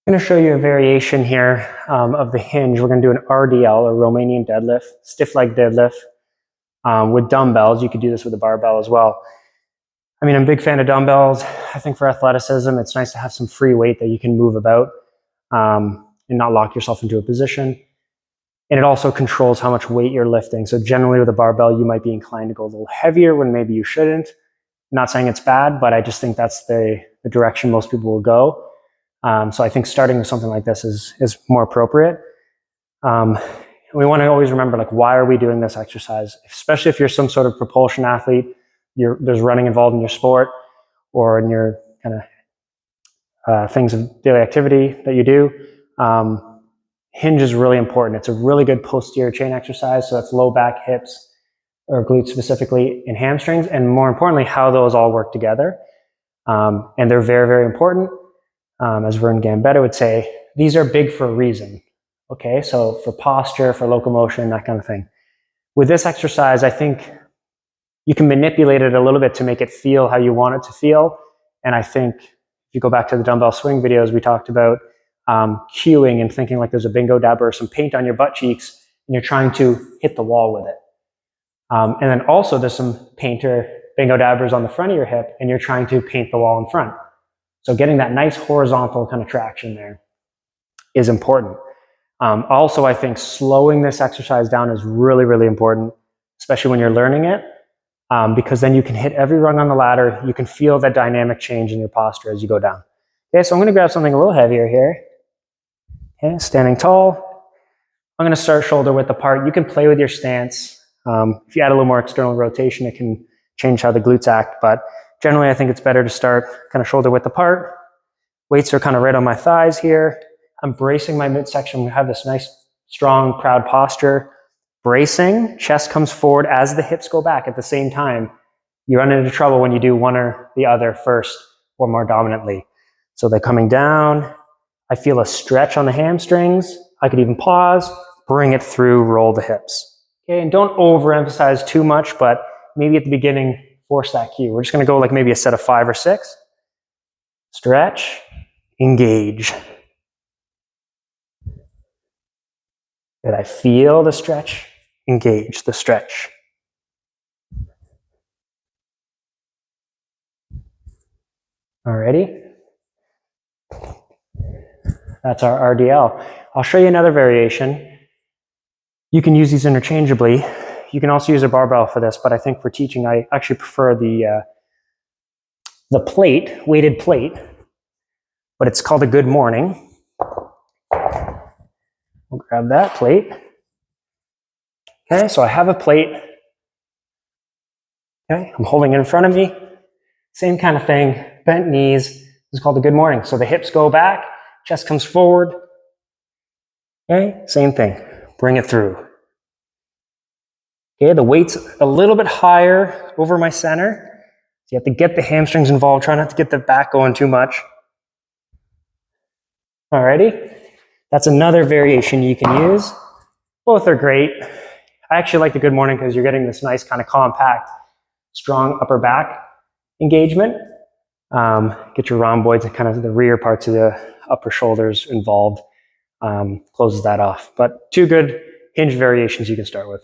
I'm going to show you a variation here of the hinge. We're going to do an RDL, or Romanian deadlift, stiff leg deadlift with dumbbells. You could do this with a barbell as well. I mean, I'm a big fan of dumbbells. I think for athleticism, it's nice to have some free weight that you can move about and not lock yourself into a position. And it also controls how much weight you're lifting. So generally with a barbell, you might be inclined to go a little heavier when maybe you shouldn't. I'm not saying it's bad, but I just think that's the direction most people will go. So I think starting with something like this is more appropriate. We want to always remember, like, why are we doing this exercise? Especially if you're some sort of propulsion athlete, there's running involved in your sport or in your kind of things of daily activity that you do. Hinge is really important. It's a really good posterior chain exercise. So that's low back, hips, or glutes specifically, and hamstrings, and more importantly, how those all work together. And they're very, very important. As Vern Gambetta would say, these are big for a reason. Okay, so for posture, for locomotion, that kind of thing. With this exercise, I think you can manipulate it a little bit to make it feel how you want it to feel. And I think if you go back to the dumbbell swing videos, we talked about cueing and thinking like there's a bingo dabber or some paint on your butt cheeks, and you're trying to hit the wall with it. And then also there's some painter bingo dabbers on the front of your hip, and you're trying to paint the wall in front. So getting that nice horizontal kind of traction there is important. Also, I think slowing this exercise down is really, really important, especially when you're learning it, because then you can hit every rung on the ladder. You can feel that dynamic change in your posture as you go down. Okay, so I'm going to grab something a little heavier here. Okay, standing tall. I'm going to start shoulder width apart. You can play with your stance. If you add a little more external rotation, it can change how the glutes act, but generally, I think it's better to start kind of shoulder width apart. Weights are kind of right on my thighs here. I'm bracing my midsection. We have this nice, strong, proud posture. Bracing, chest comes forward as the hips go back at the same time. You run into trouble when you do one or the other first or more dominantly. So they're coming down. I feel a stretch on the hamstrings. I could even pause, bring it through, roll the hips. Okay, and don't overemphasize too much, but maybe at the beginning, force that cue. We're just going to go like maybe a set of 5 or 6. Stretch, engage. Did I feel the stretch? Engage the stretch. Alrighty. That's our RDL. I'll show you another variation. You can use these interchangeably. You can also use a barbell for this, but I think for teaching, I actually prefer the plate, weighted plate, but it's called a good morning. We'll grab that plate. Okay, so I have a plate. Okay, I'm holding it in front of me. Same kind of thing, bent knees. This is called a good morning. So the hips go back, chest comes forward. Okay, same thing, bring it through. Okay, the weight's a little bit higher over my center. So you have to get the hamstrings involved. Try not to get the back going too much. Alrighty, that's another variation you can use. Both are great. I actually like the good morning because you're getting this nice kind of compact, strong upper back engagement. Get your rhomboids and kind of the rear parts of the upper shoulders involved. Closes that off. But 2 good hinge variations you can start with.